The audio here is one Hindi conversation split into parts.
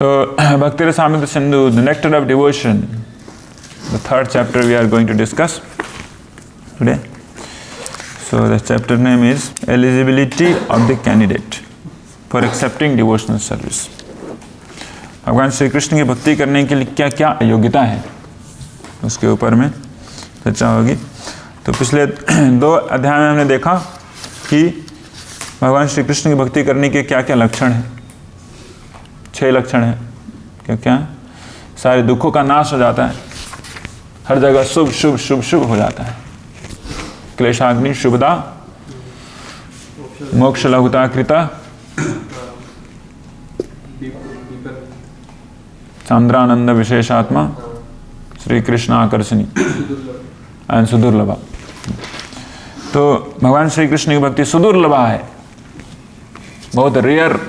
So, Bhakti Rasamrita Sindhu, the nectar of devotion, the third chapter we are going to discuss today. So, the chapter name is Eligibility of the Candidate for Accepting Devotional Service. भगवान श्री कृष्ण की भक्ति करने के लिए क्या क्या योग्यता है, उसके ऊपर में चर्चा होगी। तो पिछले दो अध्याय में हमने देखा कि भगवान श्री कृष्ण की भक्ति करने के क्या क्या लक्षण हैं। 6 लक्षण हैं। क्या क्या? सारे दुखों का नाश हो जाता है, हर जगह शुभ शुभ शुभ शुभ हो जाता है। क्लेशाग्नि शुभदा, मोक्ष लघुता कृता, चंद्रानंद विशेषात्मा, श्री कृष्ण आकर्षणी एंड सुदुर्लभा। तो भगवान श्री कृष्ण की भक्ति सुदुर्लभा है, बहुत रेयर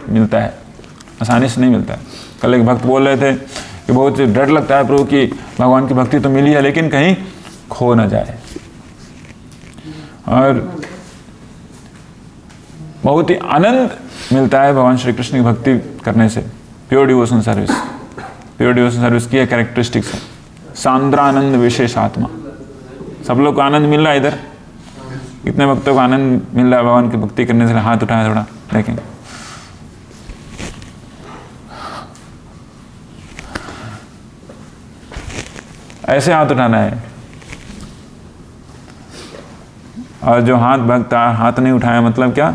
मिलता है, आसानी से नहीं मिलता है। कल एक भक्त बोल रहे थे कि बहुत डर लगता है प्रभु कि भगवान की भक्ति तो मिली है लेकिन कहीं खो ना जाए। और बहुत ही आनंद मिलता है भगवान श्री कृष्ण की भक्ति करने से। प्योर डिवोशन सर्विस की कैरेक्टरिस्टिक्स है। सांद्रानंद विशेषात्मा, सब लोग को आनंद मिल रहा है। इधर कितने भक्तों को आनंद मिल रहा है भगवान की भक्ति करने से? हाथ उठाया थोड़ा देखें। ऐसे हाथ उठाना है। और जो हाथ नहीं उठाया मतलब क्या,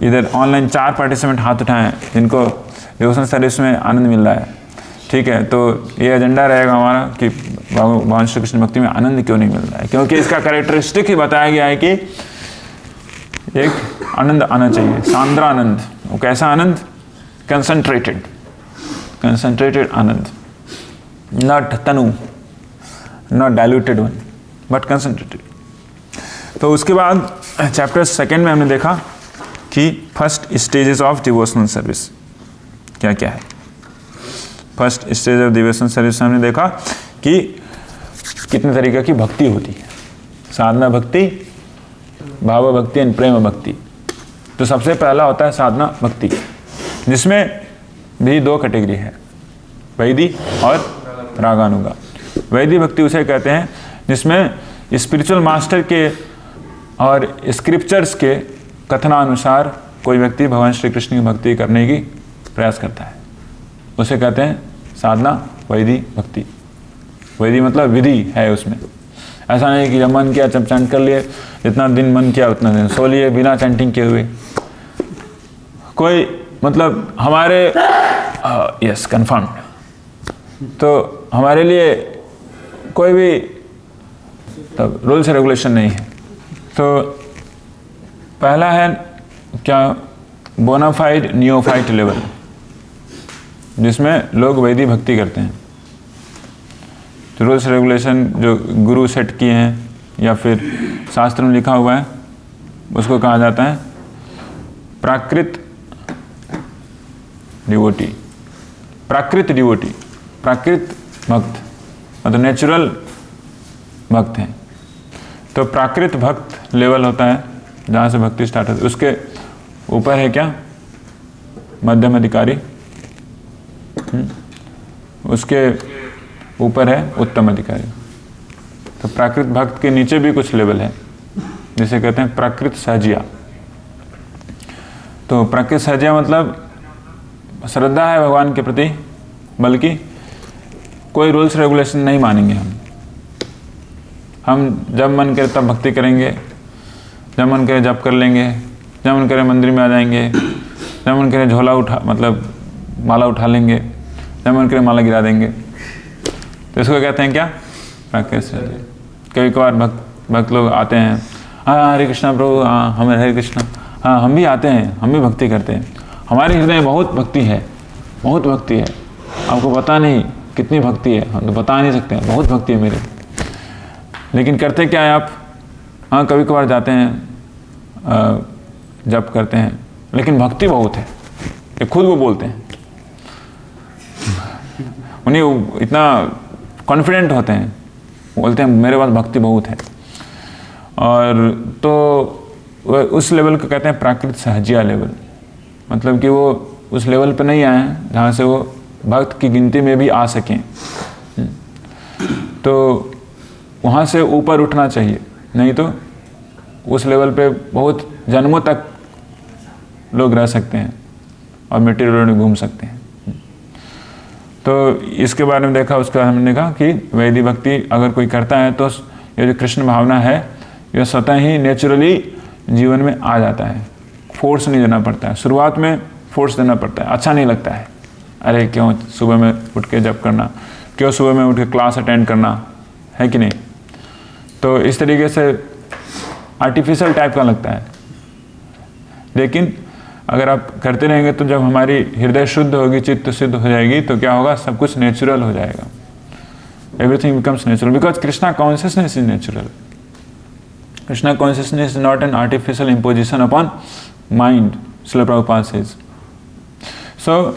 इधर ऑनलाइन 4 पार्टिसिपेंट हाथ उठाए जिनको डिवोशनल सर्विस में आनंद मिल रहा है। ठीक है, तो ये एजेंडा रहेगा हमारा कि भगवान श्री कृष्ण भक्ति में आनंद क्यों नहीं मिल रहा है, क्योंकि इसका कैरेक्टरिस्टिक ही बताया गया है कि एक आनंद आना चाहिए, सांद्रानंद। वो कैसा आनंद? कंसंट्रेटेड आनंद, नॉट तनु, not diluted one, but concentrated. तो उसके बाद चैप्टर 2 में हमने देखा कि first stages of devotional service क्या क्या है। First stage of devotional service हमने देखा कि कितने तरीके की भक्ति होती है। साधना भक्ति, भाव भक्ति एंड प्रेम भक्ति। तो सबसे पहला होता है साधना भक्ति, जिसमें भी 2 कैटेगरी है, वैदी और रागानुगा। वैदी भक्ति उसे कहते हैं जिसमें स्पिरिचुअल मास्टर के और स्क्रिप्चर्स के कथनानुसार कोई व्यक्ति भगवान श्री कृष्ण की भक्ति करने की प्रयास करता है, उसे कहते हैं साधना वैदी भक्ति। वैदी मतलब विधि है उसमें। ऐसा नहीं कि जब मन किया जब चैंट कर लिए, जितना दिन मन किया उतना दिन सो लिए बिना चैंटिंग किए हुए। कोई मतलब हमारे यस कन्फर्म, तो हमारे लिए कोई भी तब रूल्स रेगुलेशन नहीं है। तो पहला है क्या, बोनाफाइड नियोफाइट लेवल, जिसमें लोग वैदिक भक्ति करते हैं। तो रूल्स रेगुलेशन जो गुरु सेट किए हैं या फिर शास्त्र में लिखा हुआ है, उसको कहा जाता है प्राकृत डिवोटी। प्राकृत डिवोटी, प्राकृत भक्त मतलब नेचुरल भक्त हैं। तो प्राकृत भक्त लेवल होता है जहाँ से भक्ति स्टार्ट होती है। उसके ऊपर है क्या, मध्यम अधिकारी, उसके ऊपर है उत्तम अधिकारी। तो प्राकृत भक्त के नीचे भी कुछ लेवल है, जिसे कहते हैं प्राकृत सहजिया। तो प्राकृत सहजिया मतलब श्रद्धा है भगवान के प्रति, बल्कि कोई रूल्स रेगुलेशन नहीं मानेंगे। हम जब मन करे तब भक्ति करेंगे, जब मन करे जप कर लेंगे, जब मन करे मंदिर में आ जाएंगे, जब मन करे झोला उठा मतलब माला उठा लेंगे, जब मन करे माला गिरा देंगे। तो इसको कहते हैं क्या, प्राकृत सहजिया। कभी कभार भक्त लोग आते हैं, हाँ हरे कृष्णा प्रभु, हाँ हमें हरे कृष्णा, हाँ हम भी आते हैं, हम भी भक्ति करते हैं, हमारे हृदय में बहुत भक्ति है, बहुत भक्ति है, आपको पता नहीं कितनी भक्ति है, हम तो बता नहीं सकते हैं, बहुत भक्ति है मेरे। लेकिन करते क्या है आप? हाँ कभी कभार जाते हैं, जप करते हैं, लेकिन भक्ति बहुत है, ये खुद वो बोलते हैं। उन्हें इतना कॉन्फिडेंट होते हैं, बोलते हैं मेरे पास भक्ति बहुत है। और तो उस लेवल को कहते हैं प्राकृत सहजिया लेवल। मतलब कि वो उस लेवल पे नहीं आए हैं जहाँ से वो भक्त की गिनती में भी आ सकें। तो वहाँ से ऊपर उठना चाहिए, नहीं तो उस लेवल पे बहुत जन्मों तक लोग रह सकते हैं और मटेरियल में घूम सकते हैं। तो इसके बारे में देखा, उसके बाद हमने कहा कि वैदिक भक्ति अगर कोई करता है तो ये जो कृष्ण भावना है यह स्वतः ही नेचुरली जीवन में आ जाता है, फोर्स नहीं देना पड़ता है। शुरुआत में फोर्स देना पड़ता है, अच्छा नहीं लगता है, अरे क्यों सुबह में उठ के जप करना, क्यों सुबह में उठ के क्लास अटेंड करना, है कि नहीं। तो इस तरीके से आर्टिफिशियल टाइप का लगता है, लेकिन अगर आप करते रहेंगे तो जब हमारी हृदय शुद्ध होगी, चित्त शुद्ध हो जाएगी, तो क्या होगा, सब कुछ नेचुरल हो जाएगा। Everything becomes natural because Krishna consciousness is natural. Krishna consciousness is not an artificial imposition upon mind, Srila Prabhupada says. So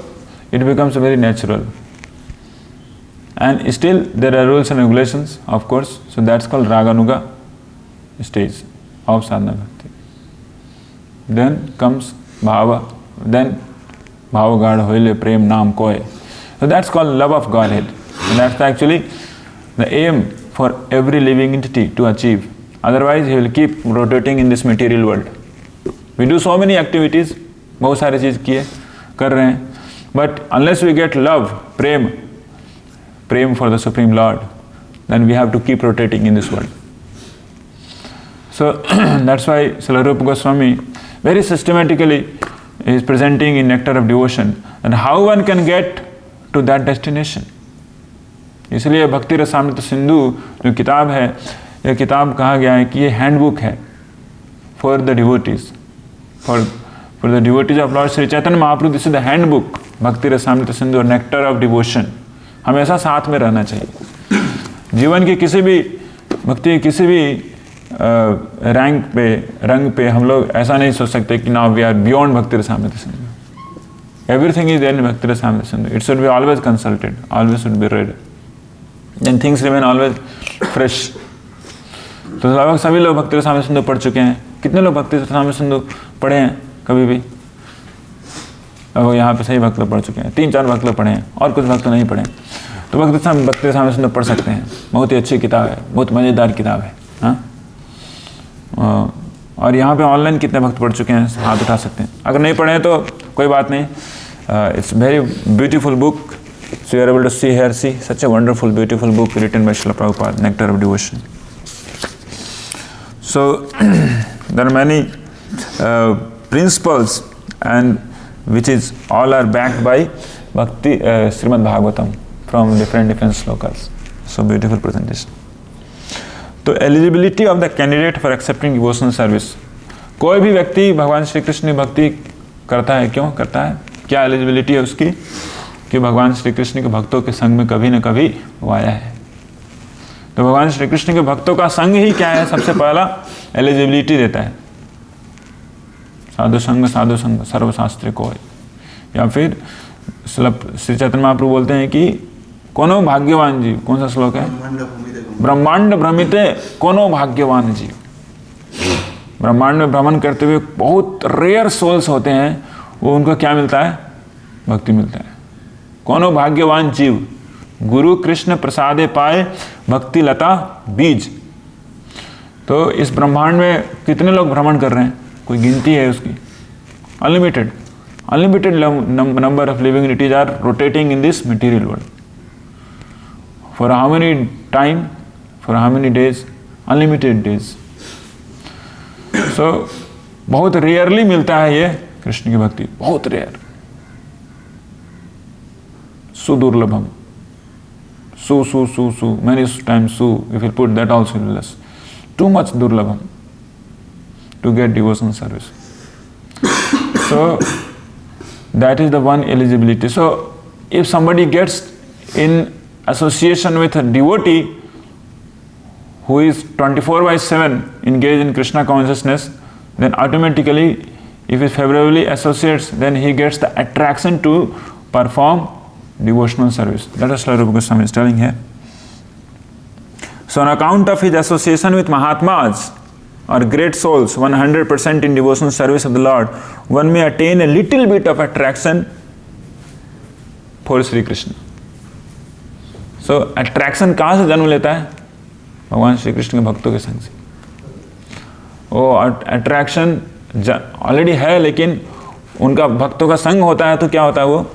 it becomes very natural. And still there are rules and regulations, of course. So that's called Raganuga stage of sadhana bhakti. Then comes Bhava. Then Bhava Gad Hoile Prem Naam Koe. So that's called love of Godhead. And that's actually the aim for every living entity to achieve. Otherwise he will keep rotating in this material world. We do so many activities, बहुत सारे चीज़ कर रहे हैं, but unless we get love, prem for the Supreme Lord, then we have to keep rotating in this world. So that's why Srila Rupa Goswami very systematically is presenting in Nectar of Devotion and how one can get to that destination. इसलिए भक्ति रसामृत सिंधु जो किताब है, यह किताब कहा गया है कि ये हैंडबुक है for the devotees. For the devotees of Lord Sri Chaitanya Mahaprabhu, this is the handbook, Bhakti Rasamrita Sindhu और Nectar of Devotion. हमेशा साथ में रहना चाहिए। जीवन की किसी भी भक्ति, किसी भी रैंक पे, रंग पे हम लोग ऐसा नहीं सोच सकते कि now we are beyond Bhakti Rasamrita Sindhu. Everything is there in Bhakti Rasamrita Sindhu. It should be always consulted, always should be read. Then things remain always fresh. तो लगभग सभी लोग भक्ति रसामृत सिंधु पढ़ चुके हैं। कितने लोग भक्ति रसामृत सिंधु पढ़े हैं कभी भी? अब यहाँ पे सही भक्त लोग पढ़ चुके हैं, 3-4 भक्त लोग पढ़े हैं और कुछ भक्त नहीं पढ़े। तो भक्ति रसामृत सिंधु पढ़ सकते हैं, बहुत ही अच्छी किताब है, बहुत मज़ेदार किताब है। हाँ, और यहाँ पे ऑनलाइन कितने भक्त पढ़ चुके हैं, हाथ उठा सकते हैं। अगर नहीं पढ़े तो कोई बात नहीं, it's very beautiful book, so you are able to see here, see such a wonderful beautiful book written by Srila Prabhupada, nectar of devotion. So there are many principles and which is all are backed by Bhakti Srimad Bhagavatam from different slokas. So beautiful presentation. तो eligibility of the candidate for accepting devotional service. कोई भी व्यक्ति भगवान श्री कृष्ण की भक्ति करता है, क्यों करता है, क्या एलिजिबिलिटी है उसकी, कि भगवान श्री कृष्ण के भक्तों के संग में कभी न कभी वो आया है। तो भगवान श्री कृष्ण के भक्तों का संग ही क्या है, सबसे पहला एलिजिबिलिटी देता है। साधु संग सर्वशास्त्र को, या फिर श्री चैतन्य महाप्रभु बोलते हैं कि कोनो भाग्यवान जीव, कौन सा श्लोक है, ब्रह्मांड भ्रमिते कोनो भाग्यवान जीव। ब्रह्मांड में भ्रमण करते हुए बहुत रेयर सोल्स होते हैं, वो उनको क्या मिलता है, भक्ति मिलता है। कोनो भाग्यवान जीव गुरु कृष्ण प्रसादे पाए भक्ति लता बीज। तो इस ब्रह्मांड में कितने लोग भ्रमण कर रहे हैं, कोई गिनती है उसकी, unlimited number of living entities are rotating in this material world for how many time, for how many days, unlimited days. So बहुत रेयरली मिलता है ये कृष्ण की भक्ति, बहुत रेयर, सुदुर्लभम, su, many times su, if you put that also less, too much durlabham to get devotional service. So that is the one eligibility. So if somebody gets in association with a devotee who is 24/7 engaged in Krishna consciousness, then automatically if he favorably associates, then he gets the attraction to perform devotional service. That is Srila Rupa Goswami is telling here. So on account of his association with Mahatmas or great souls 100% in devotional service of the Lord, one may attain a little bit of attraction for Shri Krishna. So attraction कहाँ से जन्म लेता है? भगवान श्री कृष्ण के भक्तों के संग से। वो अट्रैक्शन ऑलरेडी है, लेकिन उनका भक्तों का संग होता है तो क्या होता है, वो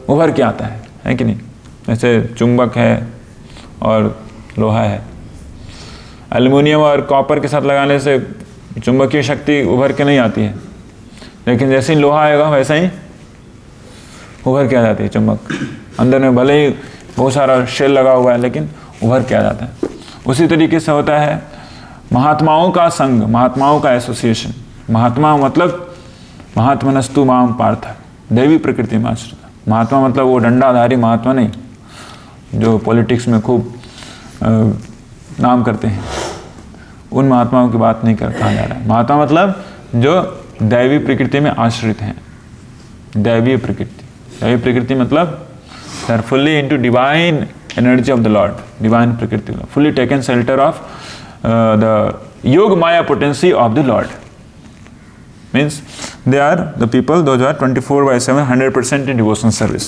उभर के आता है कि नहीं? जैसे चुंबक है और लोहा है, एल्युमिनियम और कॉपर के साथ लगाने से चुंबकीय शक्ति उभर के नहीं आती है, लेकिन जैसे ही लोहा आएगा वैसे ही उभर के आ जाती है चुंबक। अंदर में भले ही बहुत सारा शेल लगा हुआ है, लेकिन उभर के आ जाता है। उसी तरीके से होता है महात्माओं का संग, महात्माओं का एसोसिएशन। महात्मा मतलब महात्मनस्तु माम पार्थ, दैवी प्रकृति में आश्रित। महात्मा मतलब वो डंडाधारी महात्मा नहीं, जो पॉलिटिक्स में खूब नाम करते हैं, उन महात्माओं की बात नहीं कहा जा रहा है। महात्मा मतलब जो दैवी प्रकृति में आश्रित हैं। दैवीय प्रकृति, दैवी प्रकृति मतलब they are fully into divine energy of the lord, divine प्रकृति, fully taken shelter of the yoga maya potency of the lord. Means they are the people, those who are 24/7, 100% in devotional service.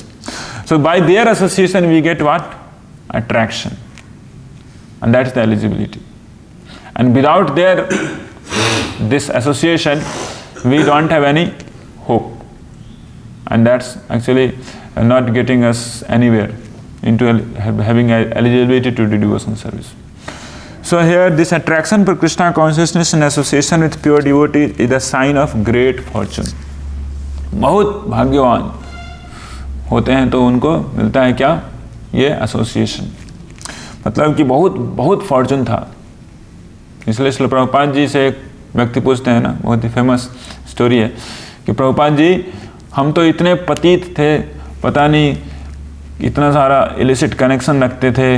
So by their association we get what? Attraction. And that is the eligibility. And without this association, we don't have any hope. And that's actually not getting us anywhere into having eligibility to do devotional service. So here this attraction for Krishna consciousness in association with pure devotee is a sign of great fortune. बहुत भाग्यवान होते हैं तो उनको मिलता है क्या? ये एसोसिएशन। मतलब कि बहुत फॉर्चून था। इसलिए श्रील प्रभुपाद जी से एक व्यक्ति पूछते हैं ना, बहुत ही फेमस स्टोरी है कि प्रभुपाद जी हम तो इतने पतित थे, पता नहीं इतना सारा इलिसिट कनेक्शन रखते थे,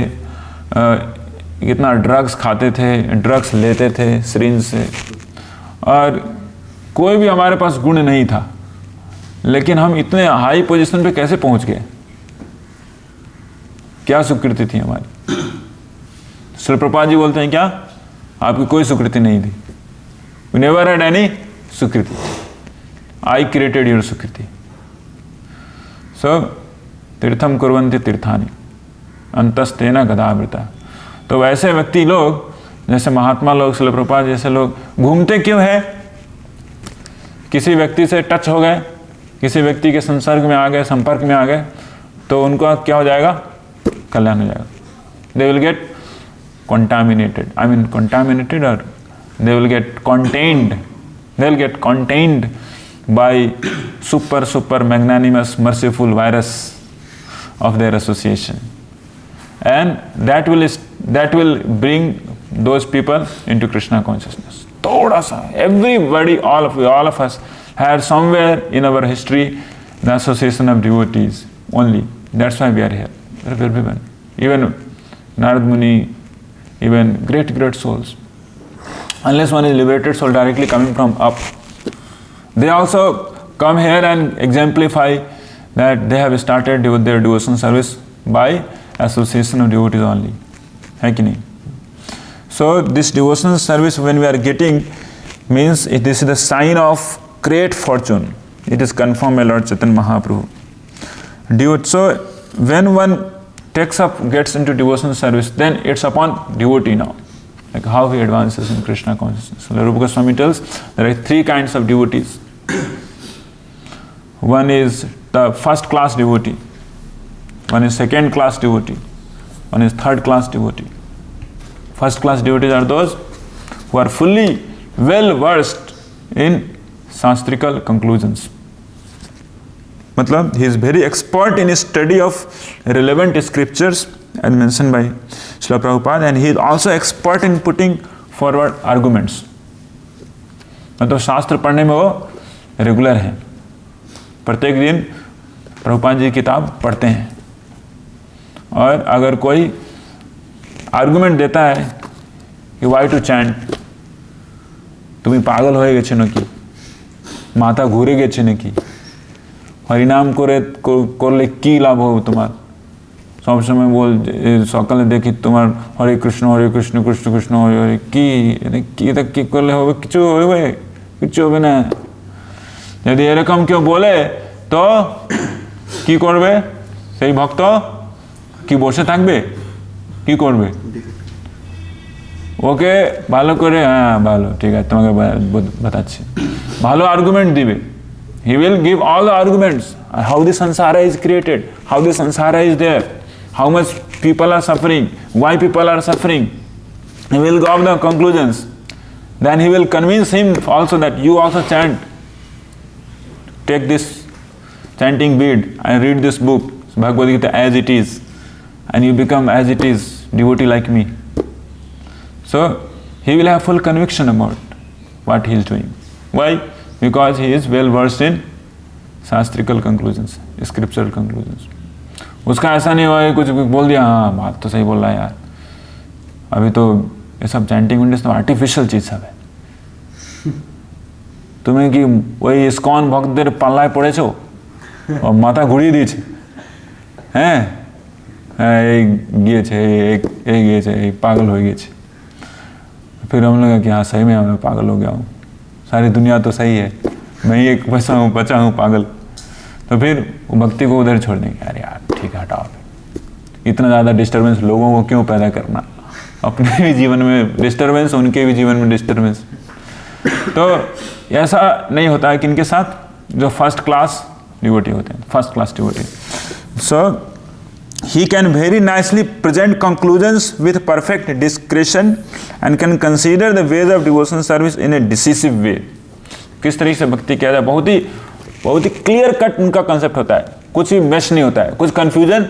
कितना ड्रग्स खाते थे, ड्रग्स लेते थे सिरिंज से, और कोई भी हमारे पास गुण नहीं था, लेकिन हम इतने हाई पोजीशन पे कैसे पहुंच गए? क्या सुकृति थी हमारी? श्री प्रभुपाद जी बोलते हैं क्या? आपकी कोई सुकृति नहीं थी। We never had any Sukriti. I created your Sukriti. So Theertham कुर्वन्ति तीर्थानि अंतस्तेन गदावृता। तो वैसे व्यक्ति लोग, जैसे महात्मा लोग, श्रील प्रभुपाद जैसे लोग घूमते क्यों है? किसी व्यक्ति से टच हो गए, किसी व्यक्ति के संसर्ग में आ गए, संपर्क में आ गए, तो उनको क्या हो जाएगा? कल्याण हो जाएगा। They will get contaminated, I mean contaminated, or they will get contained, they will get contained by super magnanimous merciful virus of their association, and that will bring those people into Krishna consciousness. Thoda sa, everybody, all of us had somewhere in our history the association of devotees only. That's why we are here. Everyone, even Narad Muni, even great souls, unless one is liberated soul directly coming from up, they also come here and exemplify that they have started their devotion service by association of devotees only. है कि नहीं? So this devotional service when we are getting means this is the sign of great fortune. It is confirmed by Lord Chaitanya Mahaprabhu. So when one gets into devotional service, then it's upon devotee now, like how he advances in Krishna consciousness. So Rupa Goswami tells there are three kinds of devotees. One is the first class devotee, one is second class devotee, one is third class devotee. First class devotees are those who are fully well versed in Shastrical conclusions. Matlab, he is very expert in study of relevant scriptures as mentioned by Srila Prabhupada, and he is also expert in putting forward arguments. मतलब शास्त्र पढ़ने में वो रेगुलर है, प्रत्येक दिन प्रभुपाद जी की किताब पढ़ते हैं, और अगर कोई आर्गुमेंट देता है कि वाई टू चैंट, तुम्हें पागल होएगे छे नाकि, माथा घूरे गे छे नाकि, हरिनाम करले की लाभ हो तुम्हार, सब समय बोल सकाले देखी तुम्हार हरे कृष्ण कृष्ण कृष्ण हरे हरे की तक की करले होबे किछु होबे ना। यदि एरकम क्यों बोले तो কি করবে সেই ভক্ত? কি বসে থাকবে? কি করবে? ওকে ভালো করে, হ্যাঁ ভালো, ঠিক আছে তোমাকে বাতাচ্ছি, ভালো আর্গুমেন্ট দিবে। He will give all the arguments, how the samsara is created, how the samsara is there, how much people are suffering, why people are suffering. He will give the conclusions. Then he will convince him also that you also chant. Take this chanting bead and read this book, Bhagavad Gita as it is, and you become as it is, devotee like me. So he will have full conviction about what he is doing. Why? Because he is well versed in शास्त्रिकल conclusions, scriptural conclusions. उसका ऐसा नहीं हुआ कुछ बोल दिया, हाँ बात तो सही बोल रहा है यार, अभी तो ये सब चैंटिंग विंडिस तो आर्टिफिशियल चीज़ सब है, তুমি কি ওই ইসকন ভক্তদের পাল্লায় পড়েছো ও মাথা ঘুরিয়ে দিয়েছে? হ্যাঁ হ্যাঁ এই গিয়েছে, এই গিয়েছে, এই পাগল হয়ে গেছে। फिर हम लगा कि हाँ सही में मैं पागल हो गया हूँ, सारी दुनिया तो सही है, मैं ही एक बचा हूँ पागल। तो फिर वो भक्ति को उधर छोड़ देंगे, अरे यार ठीक है हटाओ, इतना ज़्यादा डिस्टर्बेंस लोगों को क्यों पैदा करना, अपने भी जीवन में डिस्टर्बेंस, उनके भी जीवन में डिस्टर्बेंस। तो ऐसा नहीं होता है कि इनके साथ जो फर्स्ट क्लास डिवोटी होते हैं, first class devotee. So he can very nicely present conclusions with perfect discretion and can consider the ways of devotion service in a decisive way. किस तरीके से भक्ति किया जाए, बहुत ही क्लियर कट उनका कंसेप्ट होता है, कुछ भी मैश नहीं होता है, कुछ कंफ्यूजन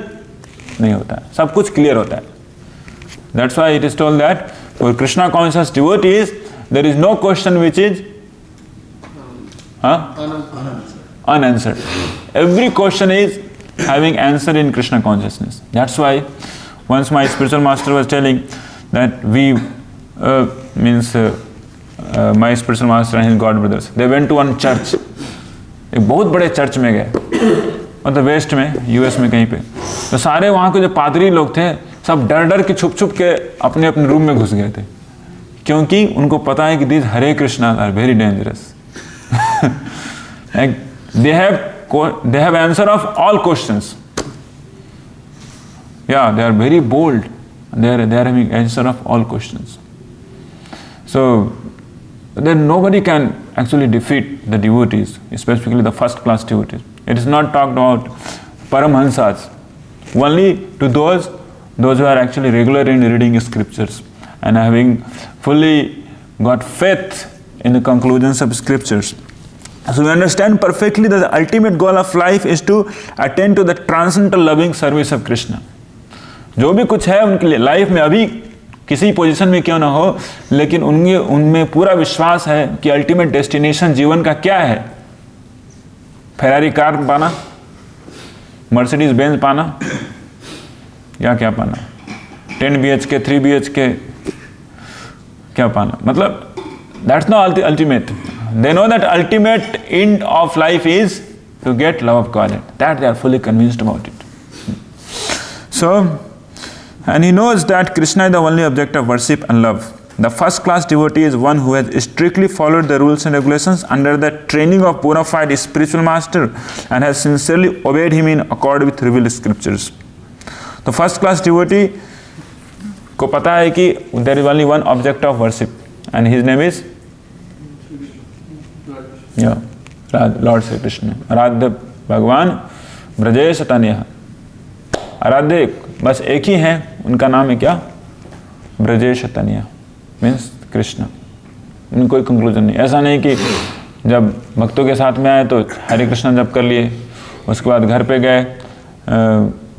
नहीं होता है, सब कुछ क्लियर होता है। That's why it is told that for Krishna conscious devotees there is no question which is unanswered. Every question is having answer in Krishna consciousness. That's why once my spiritual master was telling that we my spiritual master and his god brothers, they went to one church, एक बहुत बड़े चर्च में गए, मतलब वेस्ट में, यूएस में कहीं पे। तो सारे वहाँ के जो पादरी लोग थे सब डर डर के छुप छुप के अपने अपने रूम में घुस गए थे, क्योंकि उनको पता है कि this Hare Krishna are very dangerous. They have answer of all questions. Yeah, they are very bold. They are having answer of all questions. So then nobody can actually defeat the devotees, especially the first class devotees. It is not talked about Paramhansas, only to those who are actually regular in reading scriptures and having fully got faith in the conclusions of scriptures. So we understand perfectly that the ultimate goal of life is to attend to the transcendental loving service of Krishna. जो भी कुछ है उनके लिए लाइफ में, अभी किसी पोजीशन में क्यों ना हो, लेकिन उनमें पूरा विश्वास है कि अल्टीमेट डेस्टिनेशन जीवन का क्या है। फेरारी कार पाना, मर्सिडीज बेंज पाना, या क्या पाना, 10 BHK 3 BHK क्या पाना, मतलब that's not ultimate. They know that ultimate end of life is to get love of God. That they are fully convinced about it. So, and he knows that Krishna is the only object of worship and love. The first class devotee is one who has strictly followed the rules and regulations under the training of bona fide spiritual master and has sincerely obeyed him in accord with revealed scriptures. The first class devotee को पता है कि there is only one object of worship and his name is Lord Shri Krishna, आराध्य भगवान ब्रजेश तनय। आराध्य बस एक ही है, उनका नाम है क्या? ब्रजेश तनय, मीन्स कृष्ण। उनमें कोई कंक्लूजन नहीं। ऐसा नहीं कि जब भक्तों के साथ में आए तो हरे कृष्ण जप कर लिए, उसके बाद घर पे गए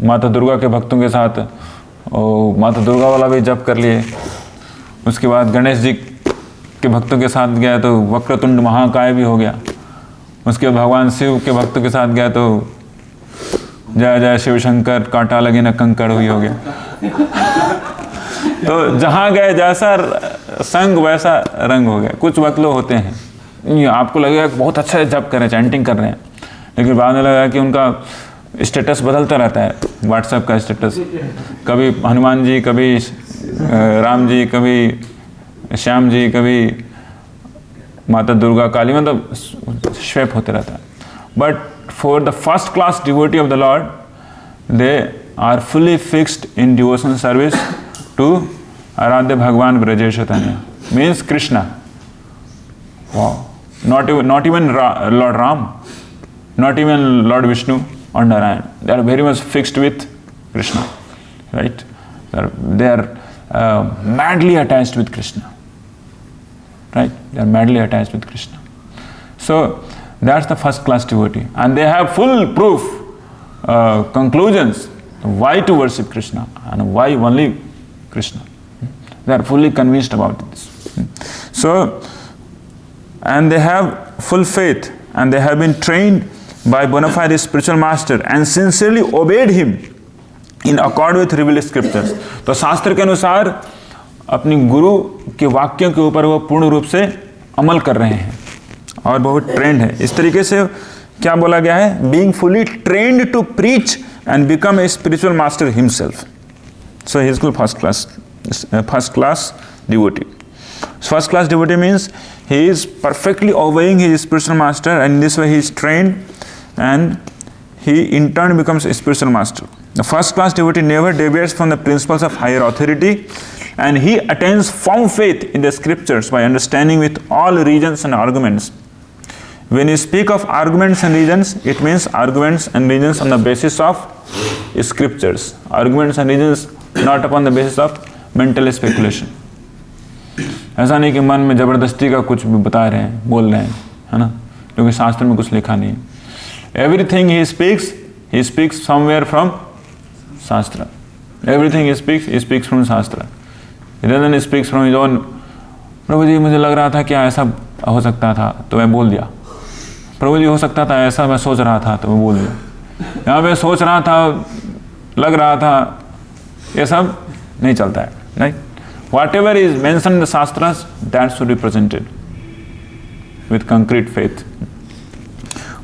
माता दुर्गा के भक्तों के साथ और माता दुर्गा वाला भी जप कर लिए, उसके बाद गणेश जी के भक्तों के साथ गया तो वक्रतुंड महाकाय भी हो गया, उसके बाद भगवान शिव के भक्तों के साथ गया तो जय जय शिव शंकर कांटा लगे न कंकड़ हुई हो गया। तो जहाँ गए जैसा संग वैसा रंग हो गया। कुछ वक्त लोग होते हैं आपको लगेगा कि बहुत अच्छा जप कर रहे हैं, चैंटिंग कर रहे हैं, लेकिन बाद में लगा कि उनका स्टेटस बदलता रहता है, व्हाट्सएप का स्टेटस, कभी हनुमान जी, कभी राम जी, कभी श्याम जी, कभी माता दुर्गा, काली, मतलब स्वेप होते रहता है। But for the first class devotee of the Lord, they are fully fixed in devotional service to Aradhya Bhagwan Brajesh Chaitanya, means Krishna. Wow. Not even Lord Ram, not even Lord Vishnu or Narayan. They are very much fixed with Krishna, right? They are madly attached with Krishna, right? They are madly attached with Krishna. So that's the first class devotee, and they have full proof, conclusions why to worship Krishna and why only Krishna. They are fully convinced about this. So, and they have full faith, and they have been trained by bona fide spiritual master and sincerely obeyed him in accord with revealed scriptures. तो शास्त्र के अनुसार अपनी गुरु के वाक्यों के ऊपर वो पूर्ण रूप से अमल कर रहे हैं और बहुत ट्रेंड है. इस तरीके से क्या बोला गया है? Being fully trained to preach and become a spiritual master himself. So he is called first class devotee. First class devotee means he is perfectly obeying his spiritual master, and in this way he is trained and he in turn becomes a spiritual master. The first class devotee never deviates from the principles of higher authority, and he attains firm faith in the scriptures by understanding with all reasons and arguments. When you speak of arguments and reasons, it means arguments and reasons on the basis of scriptures. Arguments and reasons not upon the basis of mental speculation. ऐसा नहीं कि मन में जबरदस्ती का कुछ भी बता रहे हैं, बोल रहे हैं, है ना, क्योंकि शास्त्र में कुछ लिखा नहीं. Everything he speaks somewhere from Shastra. Everything he speaks from Shastra. He doesn't speak from his own. प्रभु जी मुझे लग रहा था कि ऐसा हो सकता था तो मैं बोल दिया. प्रभु जी हो सकता था ऐसा मैं सोच रहा था तो मैं बोल दिया. यहाँ पे सोच रहा था, लग रहा था, ये सब नहीं चलता है, right? Whatever is mentioned in the Shastras, that should be presented with concrete faith.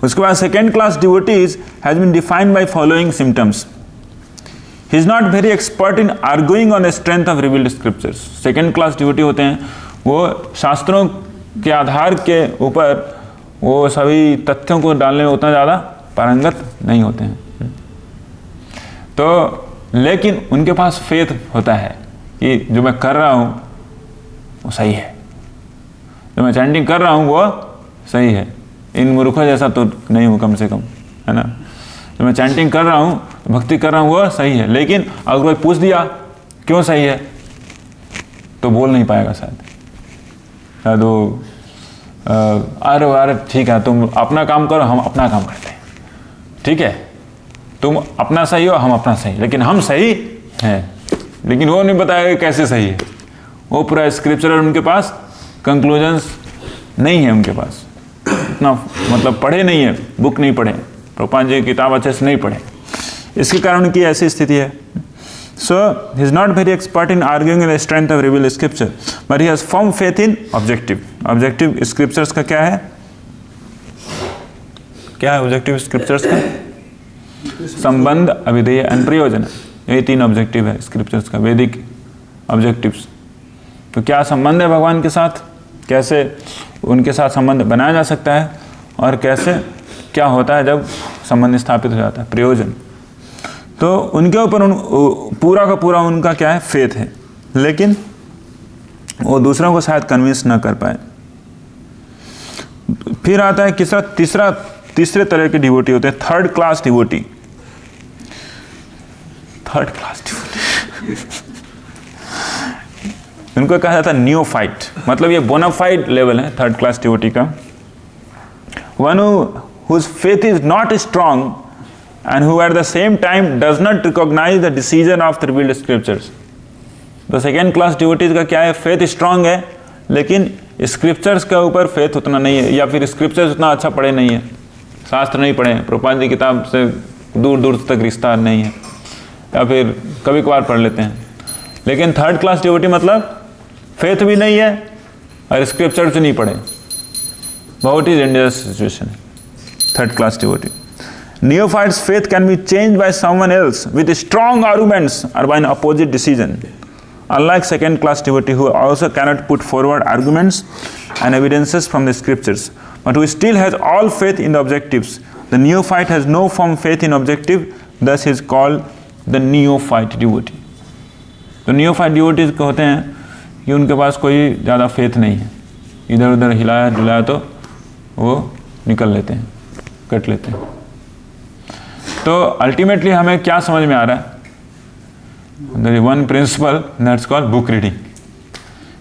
उसके बाद second class devotees has been defined by following symptoms. He is not very expert in arguing on the strength of revealed scriptures. Second class devotee होते हैं, वो शास्त्रों के आधार के ऊपर वो सभी तथ्यों को डालने में उतना ज़्यादा पारंगत नहीं होते हैं. तो लेकिन उनके पास फेथ होता है कि जो मैं कर रहा हूँ वो सही है, जो मैं चैंटिंग कर रहा हूँ वो सही है. इन मूर्खों जैसा तो नहीं हूँ कम से कम, है ना. जो मैं चैंटिंग कर रहा हूँ, भक्ति कर रहा हूँ वो सही है. लेकिन अगर कोई पूछ दिया क्यों सही है तो बोल नहीं पाएगा शायद. तो अरे ठीक है, तुम अपना काम करो, हम अपना काम करते हैं, ठीक है, तुम अपना सही हो, हम अपना सही, लेकिन हम सही हैं. लेकिन वो नहीं बताएगा कैसे सही है. वो पूरा स्क्रिप्चर उनके पास कंक्लूजन्स नहीं है, उनके पास इतना मतलब पढ़े नहीं है, बुक नहीं पढ़े, प्रभुपाद जी की किताब अच्छे से नहीं पढ़े. इसके कारण उनकी ऐसी स्थिति है. So he is not very expert in arguing the strength of revealed scripture, but he has firm faith in objective scriptures का. क्या है ऑब्जेक्टिव स्क्रिप्चर्स का? संबंध, अभिधेय एंड प्रयोजन. ये 3 ऑब्जेक्टिव है स्क्रिप्चर्स का, वैदिक ऑब्जेक्टिव्स. तो क्या संबंध है भगवान के साथ, कैसे उनके साथ संबंध बनाया जा सकता है, और कैसे क्या होता है जब संबंध स्थापित हो जाता है, प्रयोजन. तो उनके ऊपर पूरा का पूरा उनका क्या है, फेथ है. लेकिन वो दूसरों को शायद कन्विंस ना कर पाए. फिर आता है तीसरे तरह के डिवोटी होते हैं, थर्ड क्लास डिवोटी. उनको कहा जाता है नियोफाइट, मतलब ये बोनाफाइड लेवल है थर्ड क्लास डिवोटी का. One whose faith is not strong and who at the same time does not recognize the decision of the revealed scriptures. तो सेकेंड क्लास डिवोटीज का क्या है, फेथ स्ट्रांग है लेकिन स्क्रिप्चर्स के ऊपर फेथ उतना नहीं है, या फिर स्क्रिप्चर्स उतना अच्छा पढ़े नहीं है, शास्त्र नहीं पढ़े, प्रभुपाद जी किताब से दूर दूर तक रिश्ता नहीं है, या फिर कभी कभार पढ़ लेते हैं. लेकिन थर्ड क्लास डिवोटी मतलब फेथ भी नहीं है और स्क्रिप्चर से नहीं पढ़े. बहुत ही डेंजरस सिचुएशन है third class devotee. Neophyte's faith can be changed by someone else with strong arguments or by an opposite decision. Unlike second class devotee who also cannot put forward arguments and evidences from the scriptures, but who still has all faith in the objectives, The neophyte has no firm faith in objective, thus he is called the neophyte devotee. तो neophyte devotees को होते हैं कि उनके पास कोई ज़्यादा फेथ नहीं है, इधर उधर हिलाया डुलाया तो वो निकल लेते हैं, कट लेते हैं। तो अल्टीमेटली हमें क्या समझ में आ रहा है? There is one principle that's called book reading.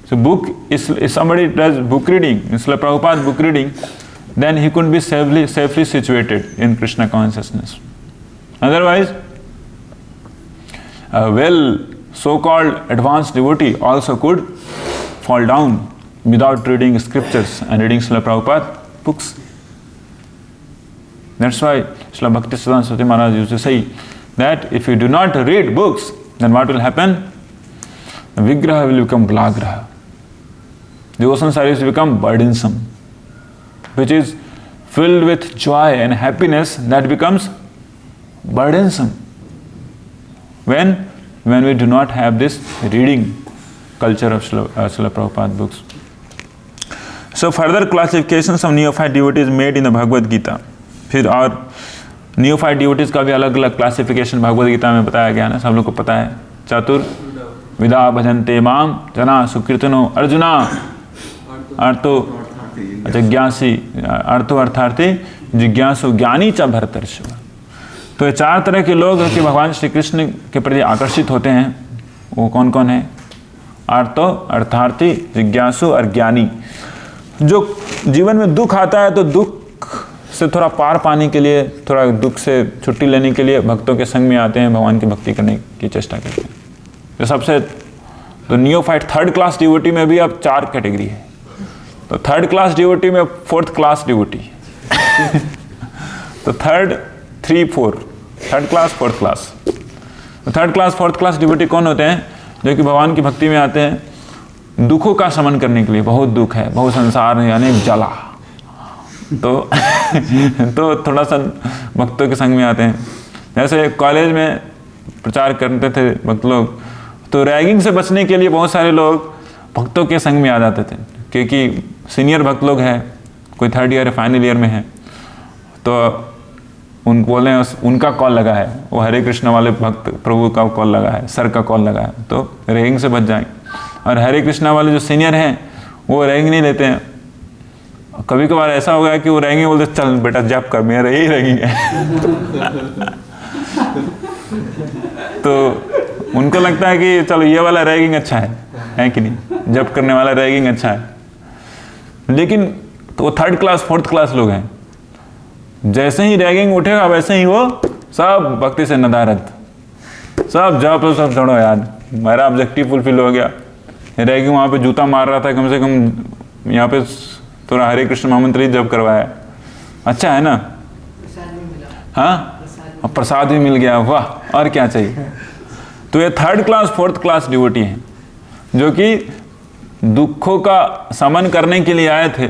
So book, if somebody does book reading, Srila Prabhupada book reading, then he could be safely situated in Krishna consciousness. Otherwise, a well so-called advanced devotee also could fall down without reading scriptures and reading Srila Prabhupada books. That's why Srila Bhaktisiddhanta Saraswati Maharaj used to say that if you do not read books, then what will happen? The Vigraha will become Blagraha. Devotion service will become burdensome, which is filled with joy and happiness, that becomes burdensome. When we do not have this reading culture of Srila Prabhupada books. So further classifications of neophyte devotees made in the Bhagavad Gita. फिर और नियोफाइट डिवोटीज का भी अलग अलग क्लासिफिकेशन भगवद गीता में बताया गया ना, सब लोग को पता है। चतुर्विधा भजन्ते माम जना सुकीर्तनो अर्जुना अर्थो जिज्ञासी अर्थो अर्थार्थी जिज्ञासु ज्ञानी च भरतर्षभ। तो ये चार तरह के लोग कि भगवान श्री कृष्ण के प्रति आकर्षित होते हैं, वो कौन कौन है? अर्थो अर्थार्थी जिज्ञासु और ज्ञानी। जो जीवन में दुख आता है तो दुख से थोड़ा पार पाने के लिए, थोड़ा दुख से छुट्टी लेने के लिए भक्तों के संग में आते हैं, भगवान की भक्ति करने की चेष्टा करते हैं। तो सबसे तो नियोफाइट थर्ड क्लास डिवोटी में भी अब 4 कैटेगरी है। तो थर्ड क्लास डिवोटी में 4th क्लास डिवोटी तो third 3 4 third class 4th class. तो third class 4th class devotee कौन होते हैं? जो कि भगवान की भक्ति में आते हैं दुखों का शमन करने के लिए। बहुत दुख है, बहुत संसार है, यानी जला तो थोड़ा सा भक्तों के संग में आते हैं। जैसे कॉलेज में प्रचार करते थे भक्त लोग, तो रैगिंग से बचने के लिए बहुत सारे लोग भक्तों के संग में आ जाते थे, क्योंकि सीनियर भक्त लोग हैं, कोई 3rd ईयर या फाइनल ईयर में है, तो उनको बोले उनका कॉल लगा है, वो हरे कृष्ण वाले भक्त प्रभु का कॉल लगा है, सर का कॉल लगा है, तो रैगिंग से बच जाएंगे। और हरे कृष्णा वाले जो सीनियर हैं वो रैगिंग नहीं लेते हैं। कभी कभार ऐसा हो गया कि वो रहेंगे, बोलते चल बेटा जप कर, मेरा यही रहेंगे तो उनको लगता है कि चलो ये वाला रैगिंग अच्छा है कि नहीं, जप करने वाला रैगिंग अच्छा है। लेकिन तो वो 3rd क्लास 4th क्लास लोग हैं, जैसे ही रैगिंग उठेगा वैसे ही वो सब भक्ति से नदारद, सब जप सब छोड़ो यार, मेरा ऑब्जेक्टिव फुलफिल हो गया। रैगिंग वहाँ पे जूता मार रहा था, कम से कम यहाँ पे थोड़ा हरे कृष्ण महामंत्र ही जप करवाया, अच्छा है ना। हाँ, प्रसाद भी मिल गया, वाह, और क्या चाहिए। तो ये 3rd class 4th class devotee हैं, जो कि दुखों का शमन करने के लिए आए थे।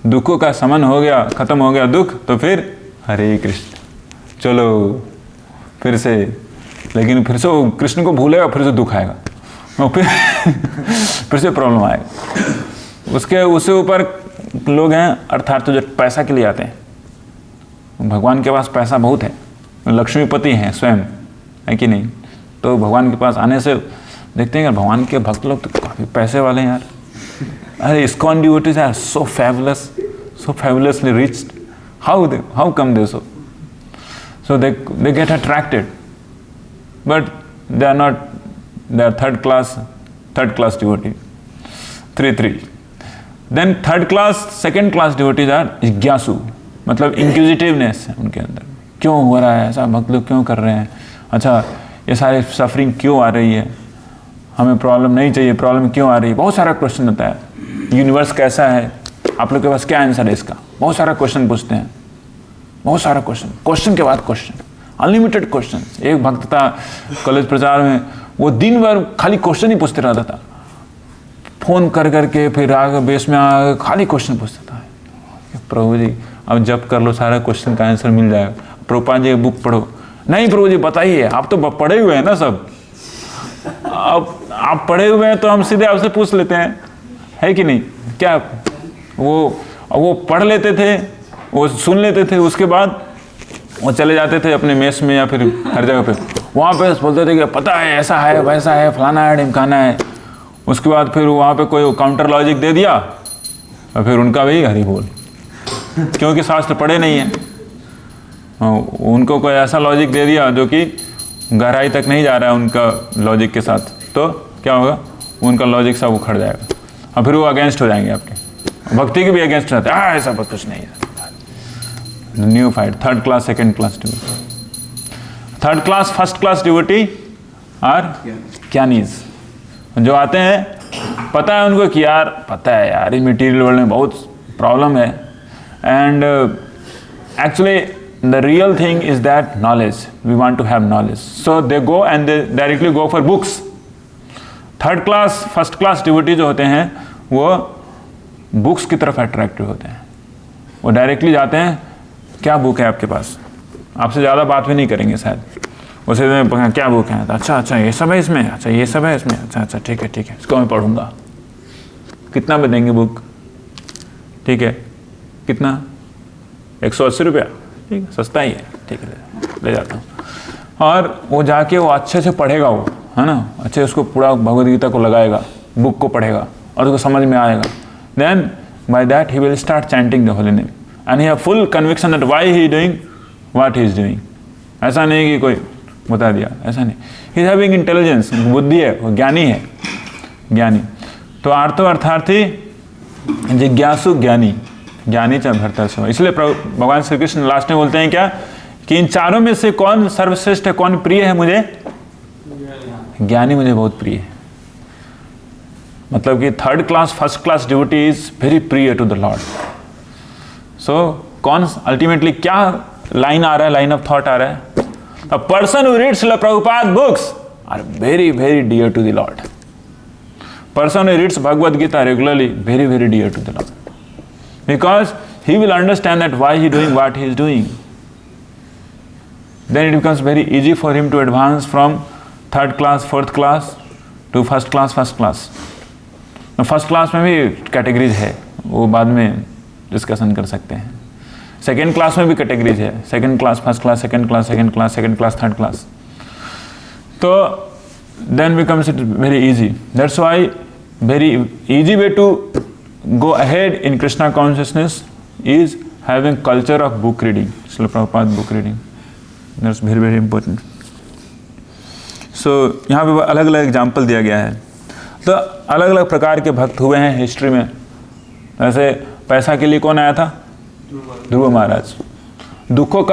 दुखों का शमन हो गया, खत्म हो गया दुख, तो फिर हरे कृष्ण चलो फिर से। लेकिन फिर से वो कृष्ण को भूलेगा, फिर से दुख आएगा, और फिर से प्रॉब्लम आएगा। उससे ऊपर लोग हैं अर्थात तो जो पैसा के लिए आते हैं। भगवान के पास पैसा बहुत है, लक्ष्मीपति हैं स्वयं, है कि नहीं। तो भगवान के पास आने से देखते हैं कि भगवान के भक्त लोग तो काफ़ी पैसे वाले हैं यार। अरे ISKCON devotees are so fabulous, so fabulously rich. How come they so? So they get attracted, but they are not. They are 3rd class devotee. 3. Then 3rd class 2nd class devotees are जिज्ञासु, मतलब इंक्विजिटिवनेस है उनके अंदर। क्यों हो रहा है ऐसा, भक्त लोग क्यों कर रहे हैं, अच्छा ये सारे सफरिंग क्यों आ रही है, हमें प्रॉब्लम नहीं चाहिए, प्रॉब्लम क्यों आ रही है, बहुत सारा क्वेश्चन होता है। यूनिवर्स कैसा है, आप लोग के पास क्या आंसर है इसका, बहुत सारा क्वेश्चन पूछते हैं, बहुत सारा क्वेश्चन के बाद क्वेश्चन, अनलिमिटेड क्वेश्चन। एक भक्त था कॉलेज प्रचार में, वो दिन भर खाली क्वेश्चन ही पूछते रहता था, फोन कर करके फिर आगे बेस में आगे खाली क्वेश्चन पूछता था। प्रभु जी अब जब कर लो, सारा क्वेश्चन का आंसर मिल जाएगा, प्रभुपाद जी बुक पढ़ो। नहीं प्रभु जी बताइए, आप तो पढ़े हुए हैं ना सब, अब आप पढ़े हुए हैं तो हम सीधे आपसे पूछ लेते हैं, है कि नहीं। क्या वो पढ़ लेते थे, वो सुन लेते थे, उसके बाद वो चले जाते थे अपने मेस में या फिर हर जगह पे, वहाँ पे बोलते थे कि पता है ऐसा है वैसा है फलाना है ढिमकाना है। उसके बाद फिर वहाँ पे कोई काउंटर लॉजिक दे दिया और फिर उनका भी हरी बोल, क्योंकि शास्त्र पढ़े नहीं है, उनको कोई ऐसा लॉजिक दे दिया जो कि गहराई तक नहीं जा रहा है उनका लॉजिक के साथ, तो क्या होगा, उनका लॉजिक सब उखड़ जाएगा और फिर वो अगेंस्ट हो जाएंगे आपके, भक्ति के भी अगेंस्ट रहते हैं, ऐसा कुछ नहीं है। New fight, third class second class devotee. Third class first class devotee और ज्ञानीज जो आते हैं, पता है उनको कि यार पता है यार ये मटेरियल वर्ल्ड में बहुत प्रॉब्लम है, and actually the real thing is that knowledge, we want to have knowledge, so they go and they directly go for books. Third class first class devotee जो होते हैं वो बुक्स की तरफ अट्रैक्टिव होते हैं, वो डायरेक्टली जाते हैं, क्या बुक है आपके पास, आपसे ज़्यादा बात भी नहीं करेंगे शायद, उसे क्या बुक है, अच्छा ये सब है इसमें, अच्छा ये सब है इसमें, अच्छा ठीक है इसको मैं पढ़ूंगा, कितना में देंगे बुक, ठीक है कितना, 180 रुपया, ठीक है सस्ता ही है, ठीक है ले जाता हूँ। और वो जाके वो अच्छे से पढ़ेगा, वो है ना, अच्छे उसको पूरा भगवद गीता को लगाएगा, बुक को पढ़ेगा और उसको समझ में आएगा, then by that he will start chanting the holy name and he have full conviction that why he doing what he is doing. ऐसा नहीं कि कोई बता दिया, ऐसा नहीं, ही इज हैविंग इंटेलिजेंस, बुद्धि है, वो ज्ञानी है, ज्ञानी। तो आर्तो अर्थार्थी जिज्ञासु ज्ञानी, ज्ञानी च भरता से। इसलिए भगवान श्री कृष्ण लास्ट में बोलते हैं क्या, कि इन चारों में से कौन सर्वश्रेष्ठ है, कौन प्रिय है मुझे, ज्ञानी मुझे बहुत प्रिय है। मतलब कि third class first class devotee is very प्रिय टू द लॉर्ड। सो कौन अल्टीमेटली क्या लाइन आ रहा है, लाइन ऑफ थॉट आ रहा है, a person who reads Prabhupada books are very very dear to the lord. Person who reads Bhagavad Gita regularly very very dear to the lord, because he will understand that why he doing what he is doing. Then it becomes very easy for him to advance from third class, fourth class to first class, first class. First class में भी कैटेगरीज है, वो बाद में डिस्कशन कर सकते हैं। सेकेंड क्लास में भी कैटेगरीज है, second class, first class, second class, second class, second class, third class. तो then becomes it very easy. That's why very easy way to go ahead in Krishna consciousness is having culture of book reading, Srila Prabhupada book reading. That's very very important. So यहाँ पे अलग अलग एग्जाम्पल दिया गया है। तो अलग अलग प्रकार के भक्त हुए हैं हिस्ट्री में। वैसे पैसा के लिए कौन आया था, ध्रुव महाराज। दुखों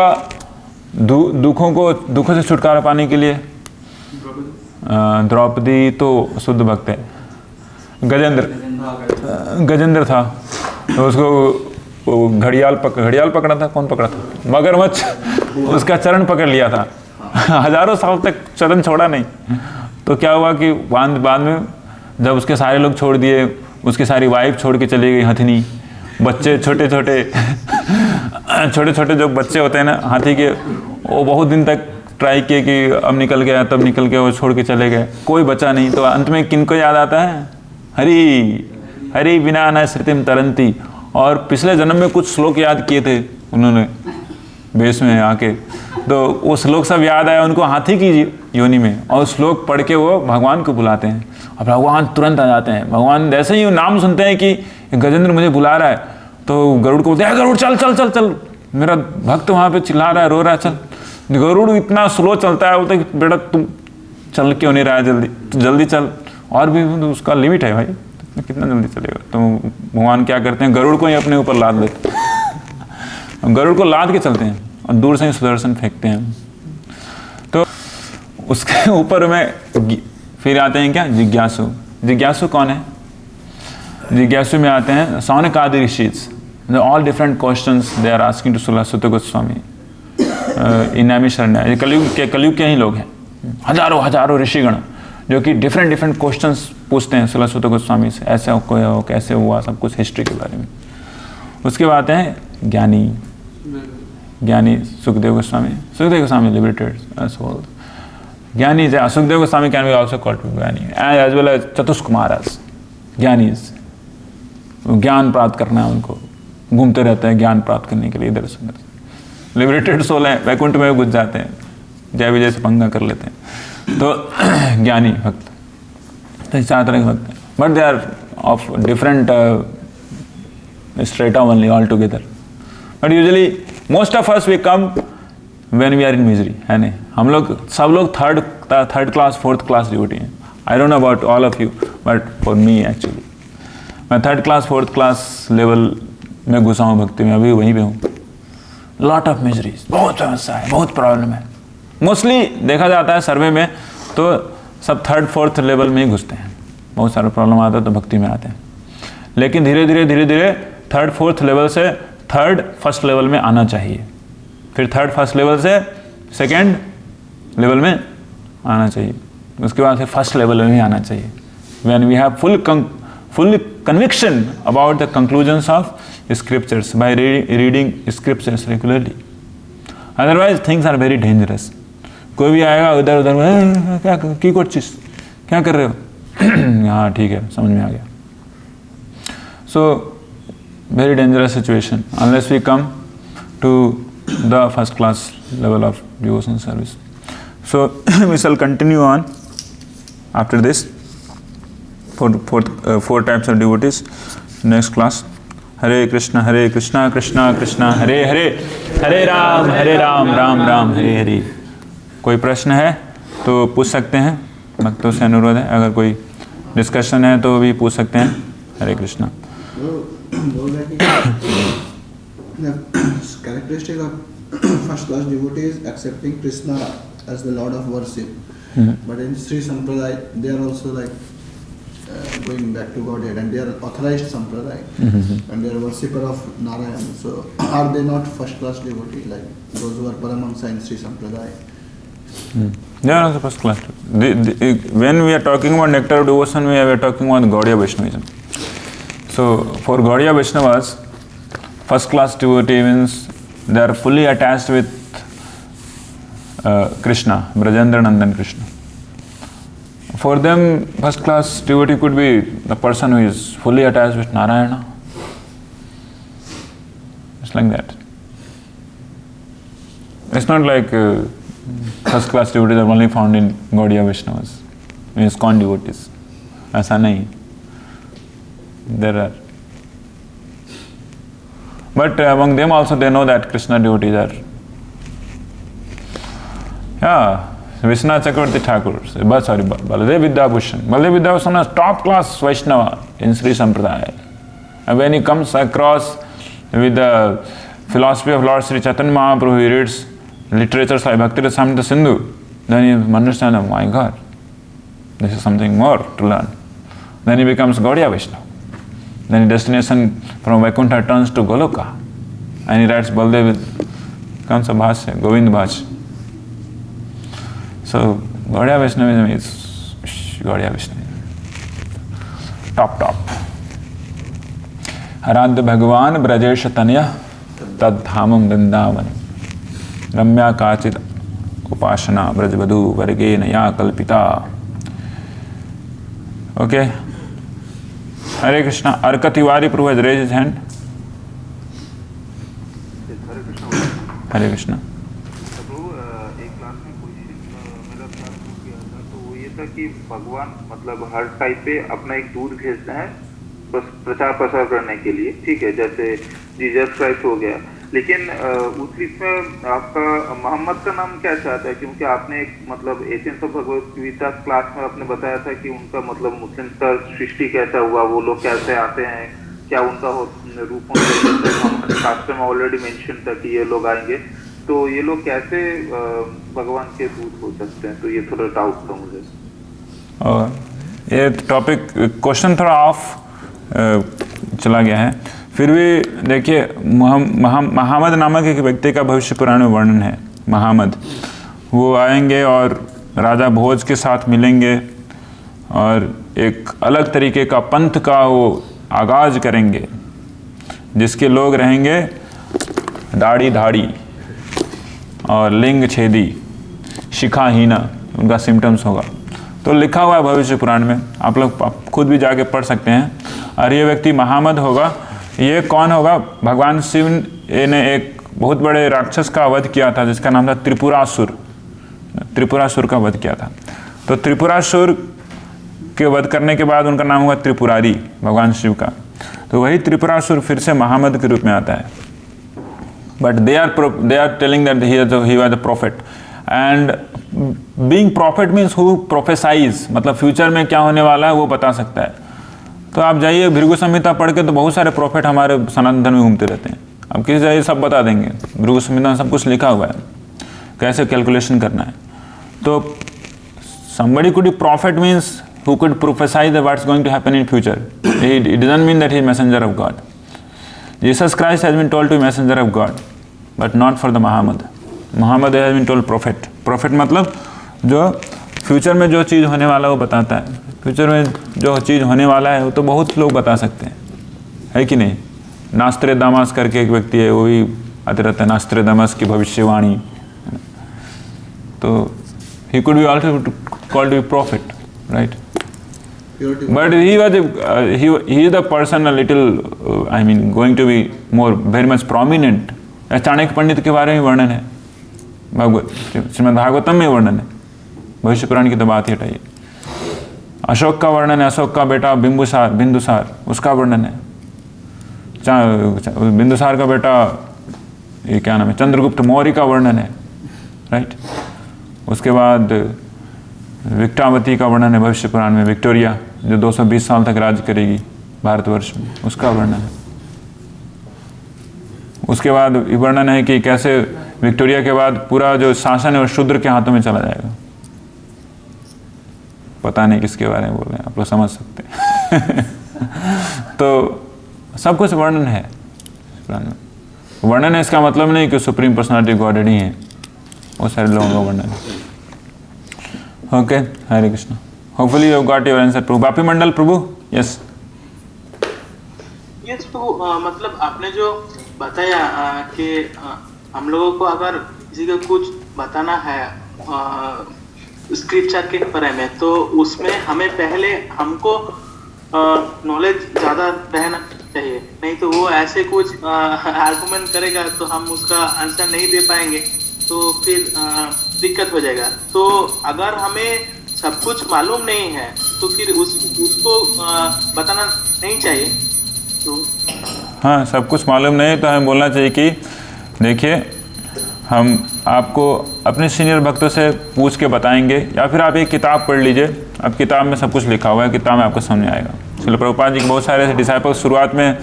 से छुटकारा पाने के लिए द्रौपदी तो शुद्ध भक्त है। गजेंद्र था, तो उसको घड़ियाल पकड़ा था, कौन पकड़ा था, मगरमच्छ, उसका चरण पकड़ लिया था, हजारों साल तक चरण छोड़ा नहीं। तो क्या हुआ कि बाद में जब उसके सारे लोग छोड़ दिए, उसकी सारी वाइफ छोड़ के चली गई, हथिनी, बच्चे छोटे छोटे जो बच्चे होते हैं ना हाथी के, वो बहुत दिन तक ट्राई किए कि अब निकल गया, तब निकल के वो छोड़ के चले गए, कोई बचा नहीं। तो अंत में किनको याद आता है, हरि बिना न श्रुतिम तरंती। और पिछले जन्म में कुछ श्लोक याद किए थे उन्होंने बेस में आके, तो वो श्लोक सब याद आया उनको हाथी की योनि में, और श्लोक पढ़ के वो भगवान को बुलाते हैं और भगवान तुरंत आ जाते हैं। भगवान जैसे ही नाम सुनते हैं कि गजेंद्र मुझे बुला रहा है, तो गरुड़ को बोलते हैं, गरुड़ चल चल चल चल, मेरा भक्त वहाँ पे चिल्ला रहा है, रो रहा है, चल। गरुड़ इतना स्लो चलता है, बोलते हैं बेटा तुम चल क्यों नहीं रहा है, जल्दी चल। और भी उसका लिमिट है भाई, कितना जल्दी चलेगा। तो भगवान क्या करते हैं, गरुड़ को ही अपने ऊपर लाद लेते हैं, गरुड़ को लाद के चलते हैं और दूर से ही सुदर्शन फेंकते हैं। तो उसके ऊपर में फिर आते हैं क्या, जिज्ञासु। जिज्ञासु कौन है, जिज्ञासु में आते हैं सौनक आदि rishis, all different questions they are asking to Srila Suta Goswami इन नैमिषारण्य। कलयुग के ही लोग हैं, हजारों ऋषिगण जो कि डिफरेंट क्वेश्चंस पूछते हैं श्रील सुत गोस्वामी से, ऐसे हो कैसे हुआ, सब कुछ हिस्ट्री के बारे में। उसके बाद आते हैं ज्ञानी Sukhdev Goswami liberated soul. Jnani Sukhdev Goswami can be also called jnani, as well as Chatushka Maharaj. ज्ञानी ज्ञान प्राप्त करना है उनको, घूमते रहते हैं ज्ञान प्राप्त करने के लिए इधर से उधर। लिबरेटेड सोल हैं, वैकुंठ में घुस जाते हैं, जय विजय से पंगा कर लेते हैं। तो ज्ञानी भक्त तो चार तरह के भक्त हैं, but they are of different strata only all together. But usually most of us we come when we are in misery, है नहीं? हम लोग सब लोग third class fourth class devotee हैं। I don't know about all of you, but for me actually मैं third class fourth class level में घुसा हूँ भक्ति में, अभी वहीं पे हूँ। लॉट ऑफ मिजरीज, बहुत समस्या है, बहुत प्रॉब्लम है। मोस्टली देखा जाता है सर्वे में तो सब थर्ड फोर्थ लेवल में ही घुसते हैं, बहुत सारे प्रॉब्लम आता है तो भक्ति में आते हैं। लेकिन धीरे धीरे थर्ड फोर्थ लेवल से थर्ड फर्स्ट लेवल में आना चाहिए, फिर थर्ड फर्स्ट लेवल से सेकेंड लेवल में आना चाहिए, उसके बाद फिर फर्स्ट लेवल में ही आना चाहिए। When we have full conviction about the conclusions of scriptures by reading scriptures regularly. Otherwise things are very dangerous. कोई भी आएगा उधर उधर क्या की कोशिश क्या कर रहे हो हाँ ठीक है समझ में आ गया। So very dangerous situation unless we come to the first class level of devotion service. So we shall continue on after this. Four types of devotees next class. Hare Krishna Krishna Krishna Hare Hare, Hare Ram Ram Ram Hare Hare। कोई प्रश्न है तो पूछ सकते हैं, भक्तों से अनुरोध है। अगर कोई डिस्कशन है तो भी पूछ सकते हैं। हरे Krishna. Characteristic of first class devotee is accepting Krishna as the Lord of worship. But in Sri Sampradaya, they are also like going back to Godhead, and they are authorized Sampradaya, and they are worshipper of Narayan. So, are they not first class devotee like those who are Paramahamsa in Sri Sampradaya? They are also first class. When we are talking about nectar of devotion, we are talking about Gaudiya Vaishnavism. So, for Gaudiya Vaishnavas, first class devotee means they are fully attached with Krishna, Brajendra Nandan Krishna. For them, first class devotee could be the person who is fully attached with Narayana. It's like that. It's not like first class devotees are only found in Gaudiya Vaishnavas, ISKCON devotees. ऐसा नहीं. There are. But among them also they know that Krishna devotees are. Yeah. Vishwanath Chakravarti Thakur, Baladev Vidyabhushan. Baladev Vidyabhushan is top class Vaishnava in Sri Sampradaya. And when he comes across with the philosophy of Lord Sri Chaitanya Mahaprabhu, he reads literatures like Bhakti Rasamrita Sindhu, then he understands, oh my God, this is something more to learn. Then he becomes Gaudiya Vaishnava. Then his destination from Vaikuntha turns to Goloka. And he writes Baladev, comes a Bhashya, Govind Bhashya. So, Gaudiya Vaishnavism is Gaudiya Vaishnavism. Top. Aradhya Bhagavan Brajesh Tanya Tad Dhamam Vrindavan Ramya Kachit Upashana Brajvadhu Varge Naya Kalpita. Okay. Hare Krishna. Arka Tiwari Prabhu has raised his hand. Hare Krishna. कि भगवान मतलब हर टाइप पे अपना एक दूत भेजते हैं बस प्रचार प्रसार करने के लिए, ठीक है, जैसे जीसस क्राइस्ट हो गया। लेकिन उस लिस्ट में आपका मोहम्मद का नाम कैसे आता है? क्योंकि आपने एक मतलब essence of Bhagavad Gita class में आपने बताया था कि उनका मतलब मुस्लिम का सृष्टि कैसा हुआ, वो लोग कैसे आते हैं, क्या उनका रूप होता है। शास्त्र में ऑलरेडी मेंशन था कि ये लोग आएंगे, तो ये लोग कैसे भगवान के दूत हो सकते हैं? तो ये थोड़ा डाउट था मुझे। ये टॉपिक क्वेश्चन थोड़ा ऑफ चला गया है, फिर भी देखिए महामद नामक एक व्यक्ति का भविष्य पुराण में वर्णन है। महामद वो आएंगे और राजा भोज के साथ मिलेंगे और एक अलग तरीके का पंथ का वो आगाज करेंगे, जिसके लोग रहेंगे दाढ़ी धाड़ी और लिंग छेदी, शिखाहीना उनका सिम्टम्स होगा। तो लिखा हुआ है भविष्य पुराण में, आप लोग खुद भी जाके पढ़ सकते हैं। और ये व्यक्ति महामद होगा। ये कौन होगा? भगवान शिव ने एक बहुत बड़े राक्षस का वध किया था जिसका नाम था त्रिपुरासुर। त्रिपुरासुर का वध किया था। तो त्रिपुरासुर के वध करने के बाद उनका नाम हुआ त्रिपुरारी, भगवान शिव का। तो वही त्रिपुरासुर फिर से महामद के रूप में आता है। But they are telling that he was a prophet, and being prophet means who prophesize, मतलब फ्यूचर में क्या होने वाला है वो बता सकता है। तो आप जाइए भृगु संहिता पढ़ के, तो बहुत सारे प्रॉफिट हमारे सनातन धर्म में घूमते रहते हैं। अब किसी जाइए सब बता देंगे, भृगु संहिता में सब कुछ लिखा हुआ है, कैसे कैलकुलेशन करना है। तो somebody could be prophet means who could prophesy that what's going to happen in future. It doesn't mean that he is messenger of God. Jesus Christ has been told to be messenger of God, but not for the Muhammad. Muhammad has been told prophet. Prophet मतलब जो फ्यूचर में जो चीज़ होने वाला है वो बताता है। फ्यूचर में जो चीज़ होने वाला है वो तो बहुत लोग बता सकते हैं, है कि नहीं। नास्त्रेदामस करके एक व्यक्ति है, वो भी आते रहता है, नास्त्रेदामस की भविष्यवाणी। तो he could be also called to be prophet, right? But he is the person a little, I mean, going to be more very much prominent. Chanakya पंडित के बारे में वर्णन है श्रीमद् भागवतम में वर्णन है, भविष्य पुराण की तो बात ही हटाइए। अशोक का वर्णन है, अशोक का बेटा बिंदुसार उसका वर्णन है। बिंदुसार का बेटा ये क्या नाम है, चंद्रगुप्त मौर्य का वर्णन है, राइट। उसके बाद विक्टावती का वर्णन है भविष्य पुराण में, विक्टोरिया जो 220 साल तक राज करेगी भारतवर्ष में, उसका वर्णन है। उसके बाद वर्णन है कि कैसे विक्टोरिया के बाद पूरा जो शासन है वो शूद्र के हाथों में चला जाएगा। पता नहीं किसके बारे में बोल रहे हैं, आप लोग समझ सकते हैं। तो सब कुछ वर्णन है। वर्णन है इसका मतलब नहीं कि सुप्रीम पर्सनालिटी गॉड ही है, वो सारे लोगों का वर्णन है। Okay, Hare Krishna. Hopefully you got your answer प्रभु। बापी मंडल प्रभु, यस प्रभु, मतलब आपने जो बताया कि हम लोगों को अगर किसी को कुछ बताना है स्क्रिप्चर के बारे में, तो उसमें हमें पहले हमको नॉलेज ज़्यादा रहना चाहिए, नहीं तो वो ऐसे कुछ आर्गुमेंट करेगा तो हम उसका आंसर नहीं दे पाएंगे, तो फिर दिक्कत हो जाएगा। तो अगर हमें सब कुछ मालूम नहीं है तो फिर उसको बताना नहीं चाहिए। तो हाँ, सब कुछ मालूम नहीं तो हमें बोलना चाहिए कि देखिए हम आपको अपने सीनियर भक्तों से पूछ के बताएंगे, या फिर आप एक किताब पढ़ लीजिए। अब किताब में सब कुछ लिखा हुआ है, किताब में आपको समझ में आएगा। श्रील प्रभुपाद जी के बहुत सारे डिसाइपल शुरुआत में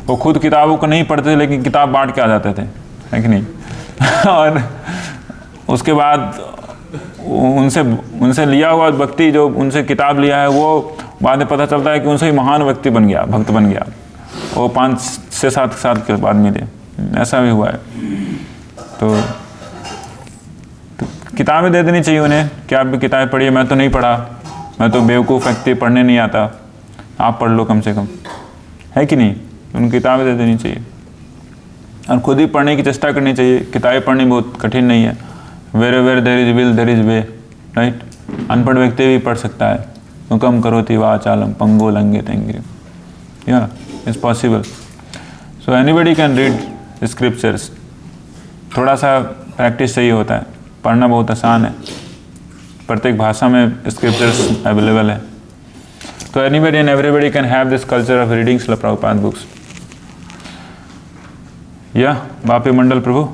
वो खुद किताबों को नहीं पढ़ते थे, लेकिन किताब बांट के आ जाते थे, है कि नहीं। और उसके बाद उनसे लिया हुआ व्यक्ति जो उनसे किताब लिया है, वो बाद में पता चलता है कि उनसे ही महान व्यक्ति बन गया, भक्त बन गया। वो 5 से 7 साल के बाद मिले, ऐसा भी हुआ है। तो किताबें दे देनी चाहिए उन्हें कि आप भी किताबें पढ़िए। मैं तो नहीं पढ़ा, मैं तो बेवकूफ़ व्यक्ति, पढ़ने नहीं आता, आप पढ़ लो कम से कम, है कि नहीं। उन किताबें दे देनी चाहिए और खुद ही पढ़ने की चेष्टा करनी चाहिए। किताबें पढ़नी बहुत कठिन नहीं है। Where where there is will there is way, right. अनपढ़ व्यक्ति भी पढ़ सकता है। हुकम करोति वाचालम पंगो लंगे तेंगे, या it's possible. So anybody can read scriptures. थोड़ा सा प्रैक्टिस चाहिए होता है, पढ़ना बहुत आसान है। प्रत्येक भाषा में स्क्रिप्चर्स अवेलेबल है। तो anybody and everybody can have this culture of reading Srila Prabhupada books. या बापी मंडल प्रभु,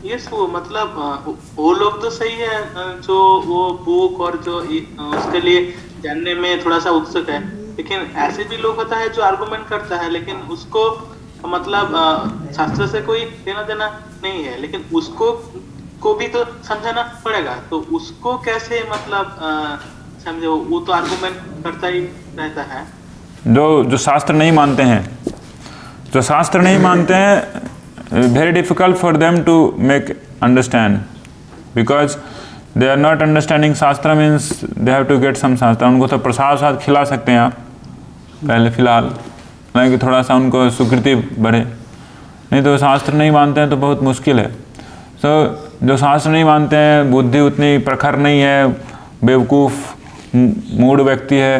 यस वो मतलब वो लोग तो सही है जो वो बुक और जो उसके लिए जानने में थोड़ा सा उत्सुक है, लेकिन ऐसे भी लोग होता है जो आर्गुमेंट करता है, लेकिन उसको मतलब शास्त्र से कोई लेना देना नहीं है, लेकिन उसको को भी तो समझाना पड़ेगा। तो उसको कैसे मतलब समझो, वो तो आर्गुमेंट करता ही रहता है। जो शास्त्र नहीं मानते हैं, जो शास्त्र नहीं मानते हैं, very difficult for them to make understand, because they are not understanding shastra means they have to get some shastra। उनको तो प्रसाद साथ खिला सकते हैं आप पहले फिलहाल, कि थोड़ा सा उनको स्वीकृति बढ़े, नहीं तो शास्त्र नहीं मानते हैं तो बहुत मुश्किल है। तो जो शास्त्र नहीं मानते हैं, बुद्धि उतनी प्रखर नहीं है, बेवकूफ़ मूढ़ व्यक्ति है,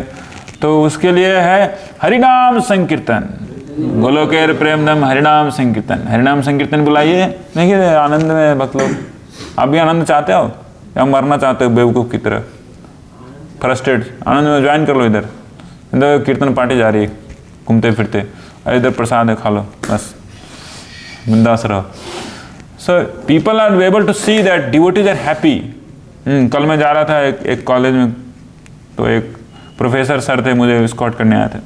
तो उसके लिए है हरिनाम संकीर्तन। गोलोकेर प्रेमदम हरिनाम संकीर्तन, हरिनाम संकीर्तन बुलाइए। देखिए आनंद में भक्त लोग। आप भी आनंद चाहते हो या मरना चाहते हो बेवकूफ़ की तरह, फ्रस्ट्रेट? आनंद में ज्वाइन कर लो। इधर इधर कीर्तन पार्टी जा रही है घूमते फिरते, अरे इधर प्रसाद है खा लो, बस बिंदास रहो। So people are able to see that devotees are happy. कल मैं जा रहा था एक कॉलेज में, तो एक प्रोफेसर सर थे, मुझे स्कॉट करने आए थे।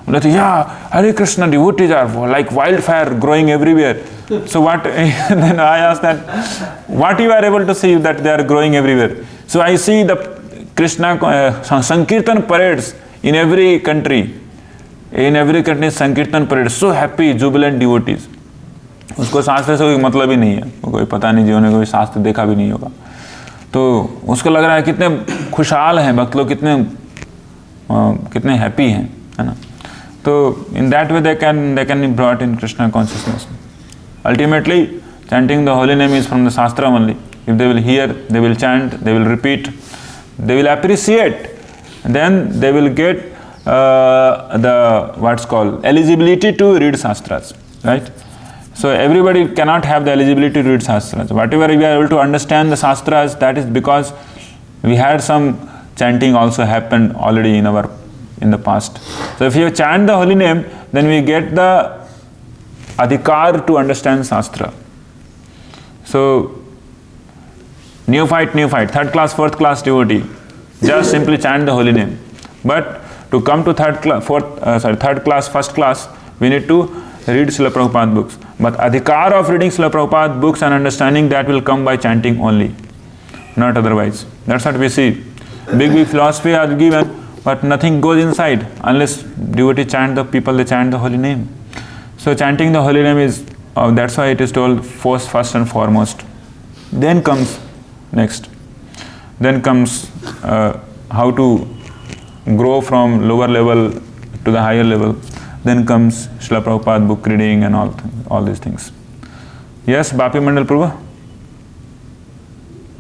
बोले थे या Hare Krishna devotees are like wild fire growing everywhere. So what then I asked that what you are able to see that they are growing everywhere? So I see the Krishna sankirtan parades in every country, sankirtan parade, so happy jubilant devotees. उसको शास्त्र से कोई मतलब ही नहीं है, कोई पता नहीं, जिन्होंने कोई शास्त्र देखा भी नहीं होगा, तो उसको लग रहा है कितने खुशहाल हैं भक्त लोग, कितने हैप्पी हैं, है ना। तो in that way they can be brought in Krishna consciousness. Ultimately chanting the holy name is from the shastra only. If they will hear, they will chant, they will repeat, they will appreciate, then they will get the what's called eligibility to read shastras, right? So everybody cannot have the eligibility to read shastras. Whatever we are able to understand the shastras, that is because we had some chanting also happened already in the past. So if you chant the holy name, then we get the adhikar to understand shastra. So neophyte, third class, fourth class devotee, just simply chant the holy name. But to come to third class, first class, we need to read Srila Prabhupada books. But adhikar of reading Srila Prabhupada books and understanding that will come by chanting only, not otherwise. That's what we see. Big philosophy are given, but nothing goes inside unless devotee chant the people, they chant the holy name. So chanting the holy name is, that's why it is told first and foremost. Then comes next. Then comes how to grow from lower level to the higher level. Then comes Srila Prabhupada book reading and all these things. Yes, Bapi Mandal Prabhu?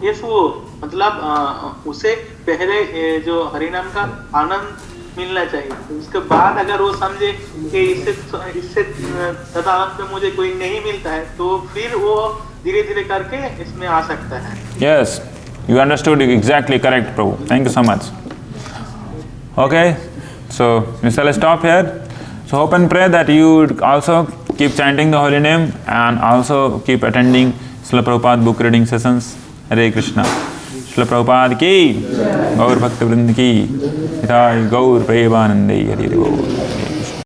Yes, वो मतलब उसे पहले जो हरिनाम का आनंद मिलना चाहिए, उसके बाद अगर वो समझे कि इससे तदानंद मुझे कोई नहीं मिलता है, तो फिर वो धीरे धीरे करके इसमें आ सकता है. Yes, you understood exactly correct, Prabhu. Thank you so much. Okay, so we shall stop here. So hope and pray that you also keep chanting the holy name and also keep attending Srila Prabhupada book reading sessions. Hare Krishna. Srila Prabhupada ki, Gaur Bhakta Vrind ki, Hitaay Gaur Premanande Hare Gaur.